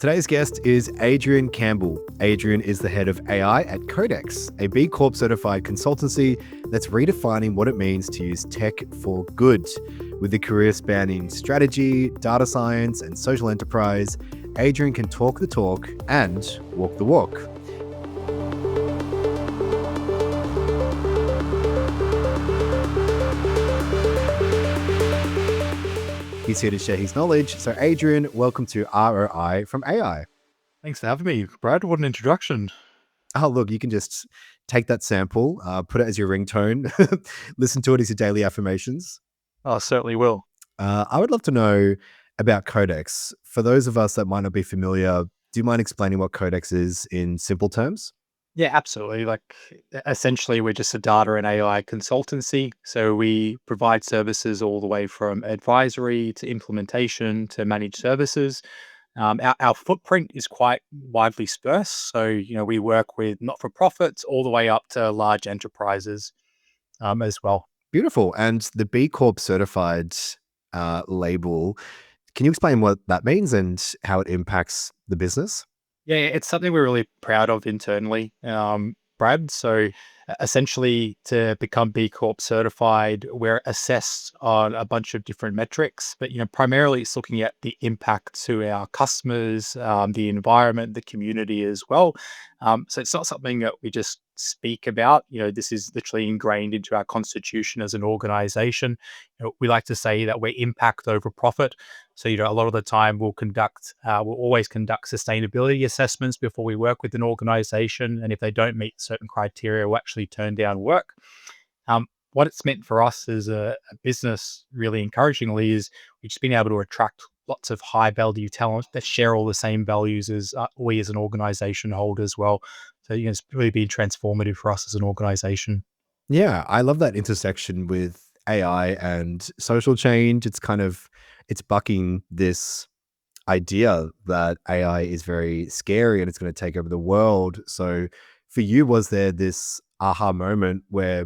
Today's guest is Adrian Campbell. Adrian is the head of AI at Codex, a B Corp certified consultancy that's redefining what it means to use tech for good. With a career spanning strategy, data science, and social enterprise, Adrian can talk the talk and walk the walk. He's here to share his knowledge. So, Adrian, welcome to ROI from AI. Thanks for having me, Brad. What an introduction. Oh, look, you can just take that sample, put it as your ringtone, listen to it as your daily affirmations. I certainly will. I would love to know about Codex. For those of us that might not be familiar, do you mind explaining what Codex is in simple terms? Yeah, absolutely. Essentially, we're just a data and AI consultancy. So we provide services all the way from advisory to implementation to managed services. Our footprint is quite widely dispersed. So, we work with not for profits all the way up to large enterprises as well. Beautiful. And the B Corp certified label, can you explain what that means and how it impacts the business? Yeah, it's something we're really proud of internally, Brad. So essentially, to become B Corp certified, we're assessed on a bunch of different metrics, but primarily it's looking at the impact to our customers, the environment, the community as well. So it's not something that we just speak about. This is literally ingrained into our constitution as an organization. We like to say that we're impact over profit. So, a lot of the time we'll always conduct sustainability assessments before we work with an organization. And if they don't meet certain criteria, we'll actually turn down work. What it's meant for us as a business, really encouragingly, is we've just been able to attract lots of high value talent that share all the same values as we as an organization hold as well. So, it's really been transformative for us as an organization. Yeah, I love that intersection with AI and social change. It's bucking this idea that AI is very scary and it's going to take over the world. So for you, was there this aha moment where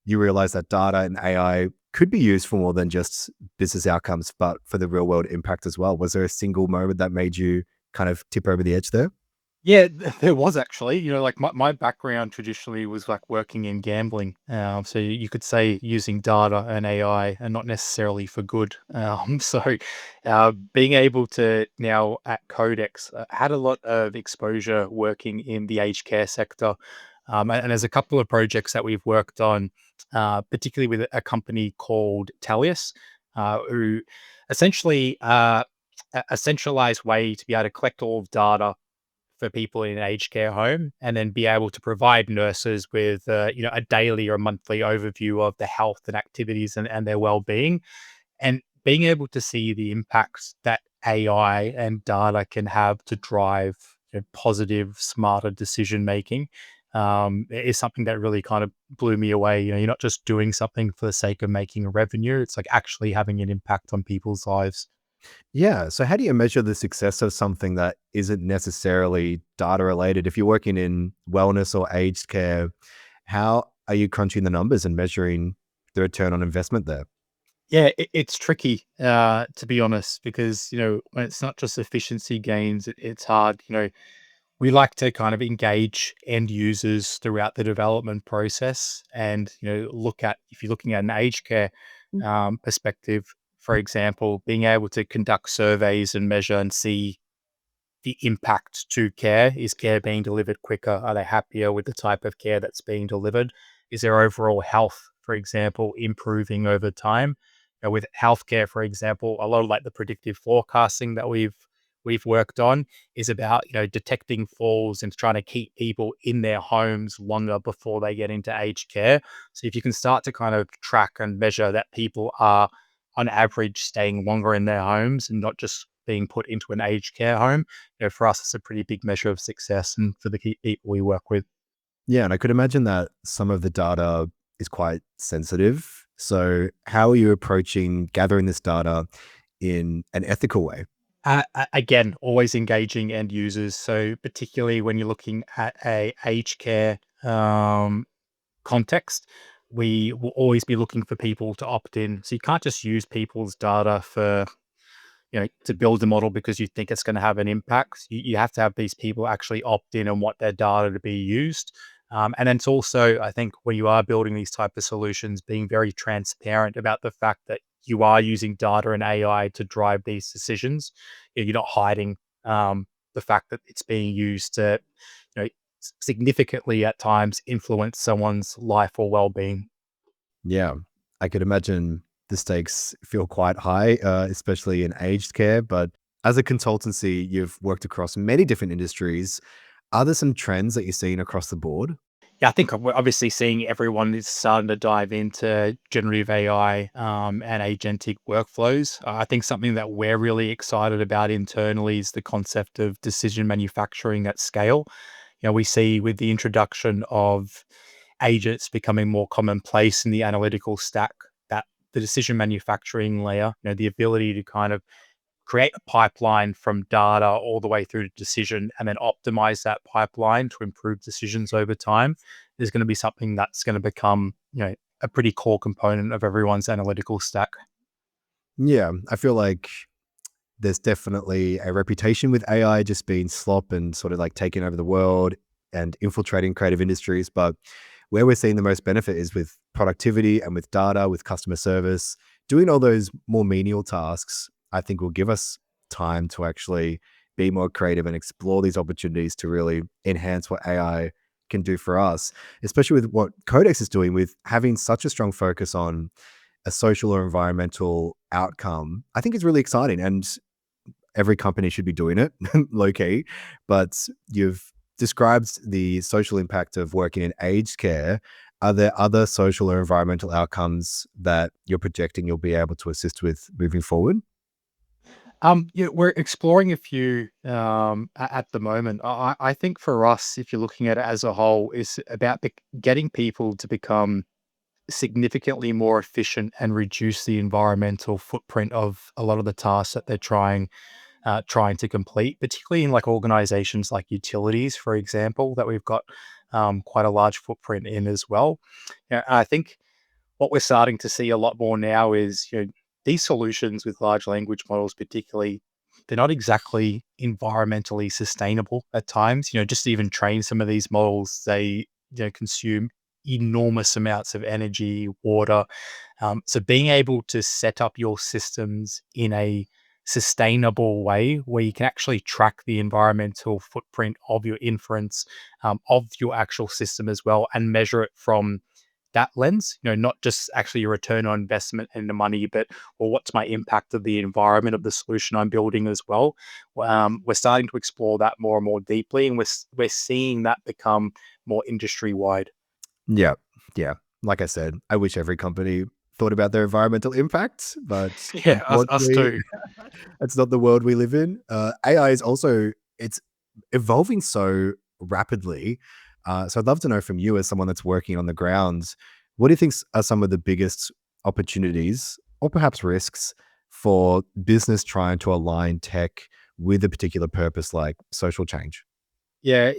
you realized that data and AI could be used for more than just business outcomes, but for the real world impact as well? Was there a single moment that made you kind of tip over the edge there? Yeah, there was actually, like my background traditionally was like working in gambling. So you could say using data and AI and not necessarily for good. So being able to now at Codex had a lot of exposure working in the aged care sector. And there's a couple of projects that we've worked on, particularly with a company called Talius, who essentially a centralized way to be able to collect all of data for people in an aged care home, and then be able to provide nurses with, a daily or monthly overview of the health and activities and their well-being, and being able to see the impacts that AI and data can have to drive positive, smarter decision making is something that really kind of blew me away. You're not just doing something for the sake of making a revenue; it's like actually having an impact on people's lives. Yeah. So how do you measure the success of something that isn't necessarily data related? If you're working in wellness or aged care, how are you crunching the numbers and measuring the return on investment there? Yeah, it's tricky, to be honest, because, when it's not just efficiency gains, it's hard. We like to kind of engage end users throughout the development process and, look at, if you're looking at an aged care perspective, for example, being able to conduct surveys and measure and see the impact to care. Is care being delivered quicker? Are they happier with the type of care that's being delivered? Is their overall health, for example, improving over time? With healthcare, for example, a lot of like the predictive forecasting that we've worked on is about detecting falls and trying to keep people in their homes longer before they get into aged care. So if you can start to kind of track and measure that people are on average staying longer in their homes and not just being put into an aged care home, for us, it's a pretty big measure of success and for the people we work with. Yeah, and I could imagine that some of the data is quite sensitive. So how are you approaching gathering this data in an ethical way? Again, always engaging end users. So particularly when you're looking at a aged care context, we will always be looking for people to opt in. So you can't just use people's data for to build a model because you think it's going to have an impact. You have to have these people actually opt in and want their data to be used. And then it's also, I think, when you are building these type of solutions, being very transparent about the fact that you are using data and AI to drive these decisions. You're not hiding the fact that it's being used to, you know, significantly at times influence someone's life or well-being. Yeah, I could imagine the stakes feel quite high, especially in aged care. But as a consultancy, you've worked across many different industries. Are there some trends that you're seeing across the board? Yeah, I think we're obviously seeing everyone is starting to dive into generative AI and agentic workflows. I think something that we're really excited about internally is the concept of decision manufacturing at scale. We see with the introduction of agents becoming more commonplace in the analytical stack that the decision manufacturing layer, the ability to kind of create a pipeline from data all the way through to decision and then optimize that pipeline to improve decisions over time is going to be something that's going to become, a pretty core component of everyone's analytical stack. Yeah, I feel like there's definitely a reputation with AI just being slop and sort of like taking over the world and infiltrating creative industries. But where we're seeing the most benefit is with productivity and with data, with customer service, doing all those more menial tasks, I think will give us time to actually be more creative and explore these opportunities to really enhance what AI can do for us, especially with what Codex is doing with having such a strong focus on a social or environmental outcome. I think it's really exciting. And every company should be doing it low key, but you've described the social impact of working in aged care. Are there other social or environmental outcomes that you're projecting you'll be able to assist with moving forward? Yeah, we're exploring a few at the moment. I think for us, if you're looking at it as a whole, is about getting people to become significantly more efficient and reduce the environmental footprint of a lot of the tasks that they're trying to complete, particularly in like organizations like utilities, for example, that we've got quite a large footprint in as well. I think what we're starting to see a lot more now is, these solutions with large language models, particularly, they're not exactly environmentally sustainable at times. Just to even train some of these models, they consume enormous amounts of energy, water. So being able to set up your systems in a sustainable way where you can actually track the environmental footprint of your inference, of your actual system as well, and measure it from that lens, not just actually your return on investment and the money, but well, what's my impact of the environment of the solution I'm building as well. We're starting to explore that more and more deeply, and we're seeing that become more industry wide. Yeah. Yeah. Like I said, I wish every company thought about their environmental impact, but Yeah, us unfortunately, too. that's not the world we live in. AI is also it's evolving so rapidly. So I'd love to know from you, as someone that's working on the ground, what do you think are some of the biggest opportunities or perhaps risks for business trying to align tech with a particular purpose like social change? Yeah,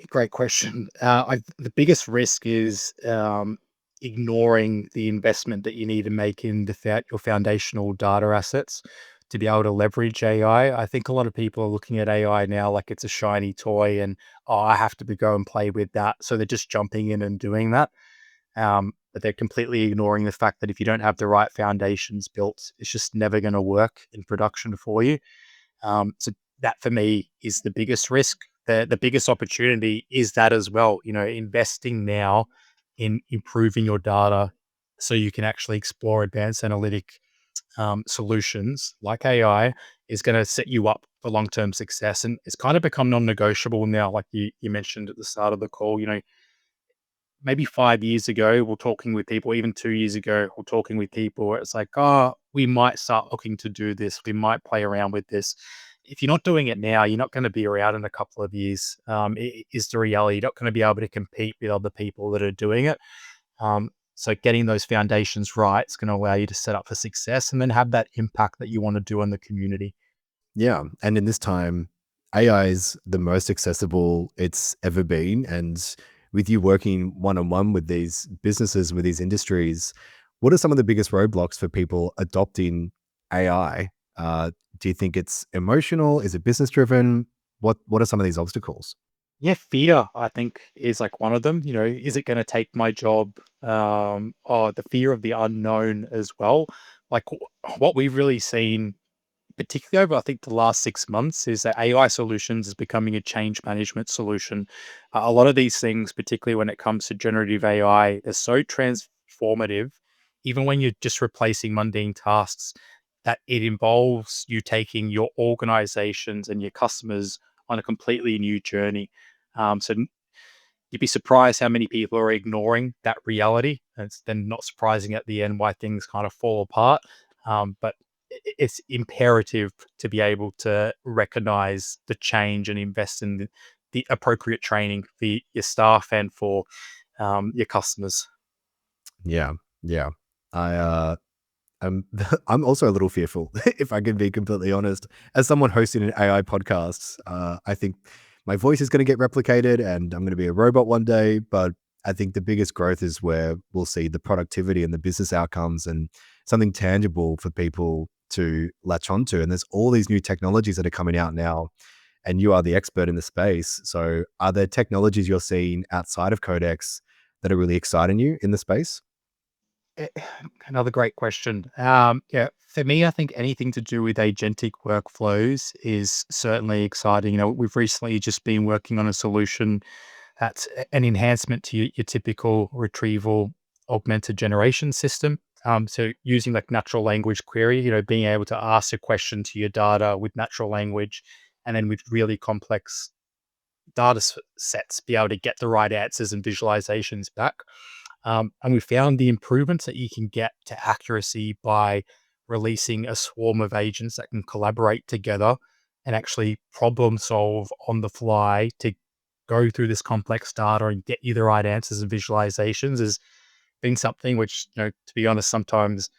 great question. The biggest risk is ignoring the investment that you need to make in your foundational data assets to be able to leverage AI. I think a lot of people are looking at AI now like it's a shiny toy, and oh, I have to go and play with that. So they're just jumping in and doing that. But they're completely ignoring the fact that if you don't have the right foundations built, it's just never going to work in production for you. So that for me is the biggest risk. The biggest opportunity is that as well. Investing now in improving your data so you can actually explore advanced analytic solutions like AI is going to set you up for long term success. And it's kind of become non negotiable now, like you mentioned at the start of the call. Maybe 5 years ago, we're talking with people, even 2 years ago, we're talking with people where it's like, "Oh, we might start looking to do this. We might play around with this." If you're not doing it now, you're not gonna be around in a couple of years, is the reality. You're not gonna be able to compete with other people that are doing it. So getting those foundations right is gonna allow you to set up for success and then have that impact that you wanna do in the community. Yeah. And in this time, AI is the most accessible it's ever been. And with you working one on one with these businesses, with these industries, what are some of the biggest roadblocks for people adopting AI? Do you think it's emotional? Is it business driven? What are some of these obstacles? Yeah, fear, I think, is like one of them. Is it going to take my job? Or the fear of the unknown as well. Like what we've really seen, particularly over, I think, the last 6 months, is that AI solutions is becoming a change management solution. A lot of these things, particularly when it comes to generative AI, are so transformative, even when you're just replacing mundane tasks, that it involves you taking your organizations and your customers on a completely new journey. So you'd be surprised how many people are ignoring that reality. And it's then not surprising at the end why things kind of fall apart. But it's imperative to be able to recognize the change and invest in the appropriate training for your staff and for your customers. Yeah, yeah. I I'm also a little fearful, if I can be completely honest. As someone hosting an AI podcast, I think my voice is going to get replicated, and I'm going to be a robot one day. But I think the biggest growth is where we'll see the productivity and the business outcomes, and something tangible for people to latch onto. And there's all these new technologies that are coming out now, and you are the expert in the space. So, are there technologies you're seeing outside of Codex that are really exciting you in the space? Eh, Another great question. Yeah, for me, I think anything to do with agentic workflows is certainly exciting. We've recently just been working on a solution that's an enhancement to your typical retrieval augmented generation system. So using like natural language query, being able to ask a question to your data with natural language, and then with really complex sets, be able to get the right answers and visualizations back. And we found the improvements that you can get to accuracy by releasing a swarm of agents that can collaborate together and actually problem solve on the fly to go through this complex data and get you the right answers and visualizations has been something which, to be honest, sometimes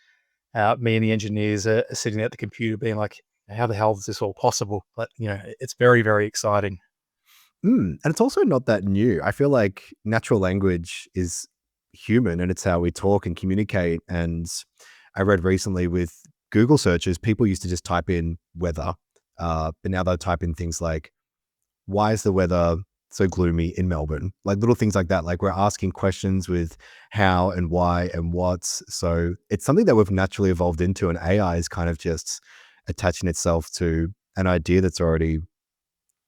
me and the engineers are sitting at the computer being like, how the hell is this all possible? But, it's very, very exciting. And it's also not that new. I feel like natural language is human and it's how we talk and communicate. And I read recently with Google searches, people used to just type in weather, but now they'll type in things like, why is the weather so gloomy in Melbourne? Like little things like that. Like we're asking questions with how and why and what's. So it's something that we've naturally evolved into, and AI is kind of just attaching itself to an idea that's already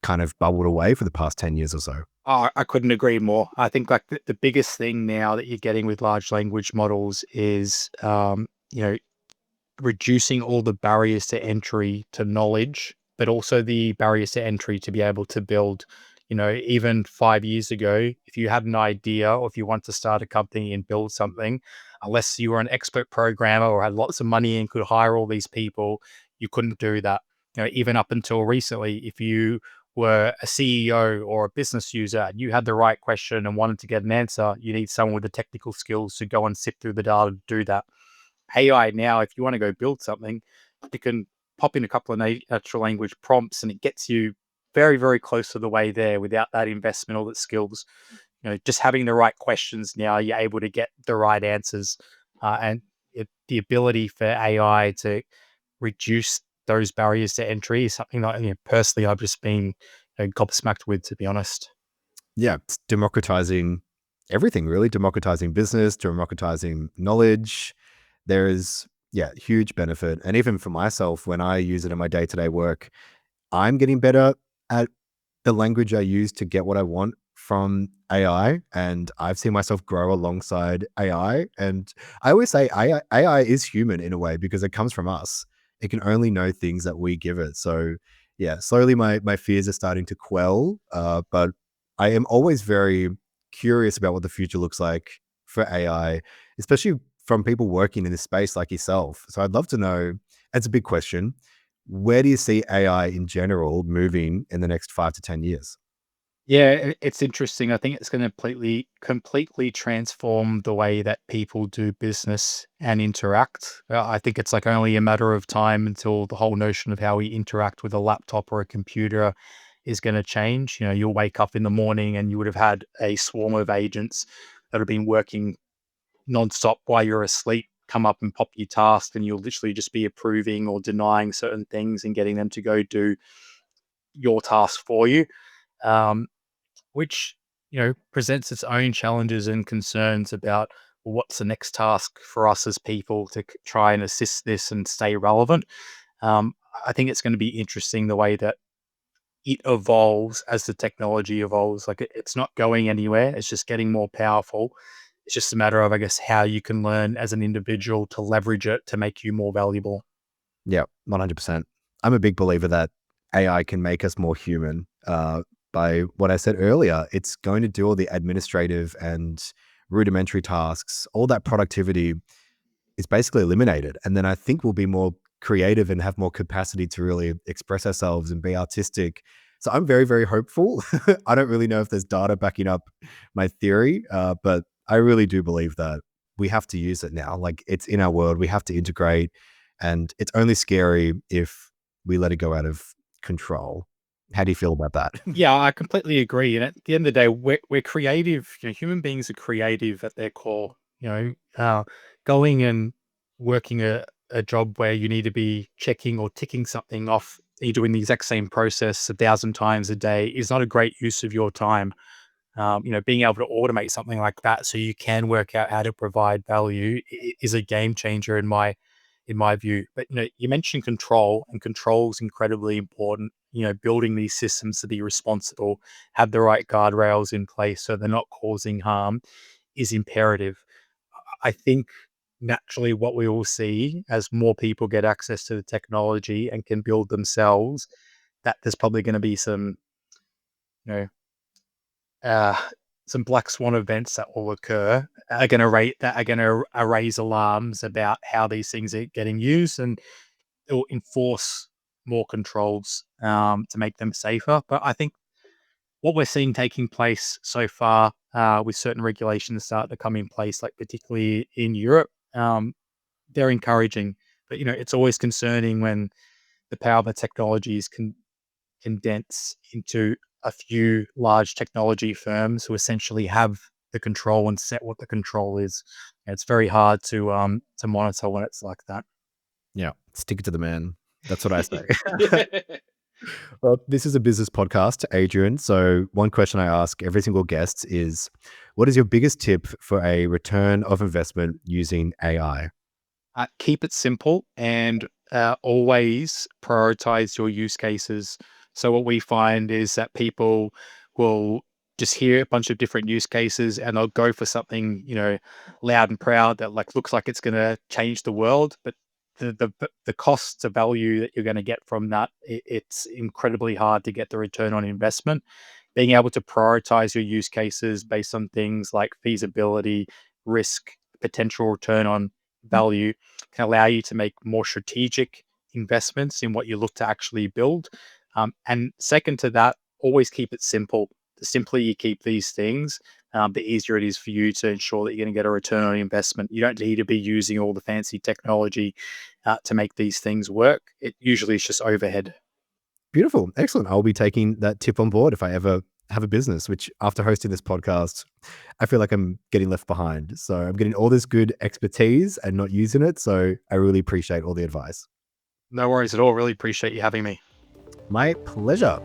kind of bubbled away for the past 10 years or so. Oh, I couldn't agree more. I think like the biggest thing now that you're getting with large language models is, reducing all the barriers to entry to knowledge, but also the barriers to entry to be able to build. Even 5 years ago, if you had an idea or if you want to start a company and build something, unless you were an expert programmer or had lots of money and could hire all these people, you couldn't do that. Even up until recently, if you were a CEO or a business user and you had the right question and wanted to get an answer, you need someone with the technical skills to go and sift through the data to do that. AI now, if you want to go build something, you can pop in a couple of natural language prompts and it gets you very, very close to the way there without that investment or the skills. Just having the right questions now, you're able to get the right answers. And the ability for AI to reduce those barriers to entry is something that, personally, I've just been gobsmacked with, to be honest. Yeah, it's democratizing everything, really, democratizing business, democratizing knowledge. There is, yeah, huge benefit. And even for myself, when I use it in my day to day work, I'm getting better at the language I use to get what I want from AI. And I've seen myself grow alongside AI. And I always say AI is human in a way because it comes from us. It can only know things that we give it. So yeah, slowly my fears are starting to quell. But I am always very curious about what the future looks like for AI, especially from people working in this space like yourself. So I'd love to know, it's a big question, where do you see AI in general moving in the next 5 to 10 years? Yeah, it's interesting. I think it's going to completely transform the way that people do business and interact. I think it's like only a matter of time until the whole notion of how we interact with a laptop or a computer is going to change. You'll wake up in the morning and you would have had a swarm of agents that have been working nonstop while you're asleep. come up and pop your task, and you'll literally just be approving or denying certain things and getting them to go do your task for you, um, which presents its own challenges and concerns about what's the next task for us as people to try and assist this and stay relevant. Um, I think it's going to be interesting the way that it evolves as the technology evolves. Like it's not going anywhere; it's just getting more powerful. It's just a matter of, I guess, how you can learn as an individual to leverage it to make you more valuable. Yeah, 100%. I'm a big believer that AI can make us more human. By what I said earlier, it's going to do all the administrative and rudimentary tasks, all that productivity is basically eliminated. And then I think we'll be more creative and have more capacity to really express ourselves and be artistic. So I'm very, very hopeful. I don't really know if there's data backing up my theory, but I really do believe that we have to use it now. Like it's in our world, we have to integrate, and it's only scary if we let it go out of control. How do you feel about that? Yeah, I completely agree. And at the end of the day, we're creative. Human beings are creative at their core. Going and working a job where you need to be checking or ticking something off, you're doing the exact same process 1,000 times a day is not a great use of your time. Being able to automate something like that so you can work out how to provide value is a game changer in my view. But you mentioned control, and control is incredibly important. Building these systems to be responsible, have the right guardrails in place so they're not causing harm is imperative. I think naturally what we will see as more people get access to the technology and can build themselves, that there's probably going to be you know uh, some black swan events that will occur are going to rate that are going to raise alarms about how these things are getting used, and it will enforce more controls to make them safer. But I think what we're seeing taking place so far with certain regulations start to come in place, like particularly in Europe, they're encouraging. But it's always concerning when the power of the technology is condense into a few large technology firms who essentially have the control and set what the control is. It's very hard to monitor when it's like that. Yeah, stick it to the man. That's what I say. Yeah. Well, this is a business podcast, Adrian. So, one question I ask every single guest is, what is your biggest tip for a return of investment using AI? Keep it simple and always prioritize your use cases. So what we find is that people will just hear a bunch of different use cases and they'll go for something, loud and proud that like looks like it's going to change the world, but the cost to value that you're going to get from that, it's incredibly hard to get the return on investment. Being able to prioritize your use cases based on things like feasibility, risk, potential return on value can allow you to make more strategic investments in what you look to actually build. And second to that, always keep it simple. The simpler you keep these things, the easier it is for you to ensure that you're going to get a return on investment. You don't need to be using all the fancy technology to make these things work. It usually is just overhead. Beautiful. Excellent. I'll be taking that tip on board if I ever have a business, which after hosting this podcast, I feel like I'm getting left behind. So, I'm getting all this good expertise and not using it. So, I really appreciate all the advice. No worries at all. Really appreciate you having me. My pleasure.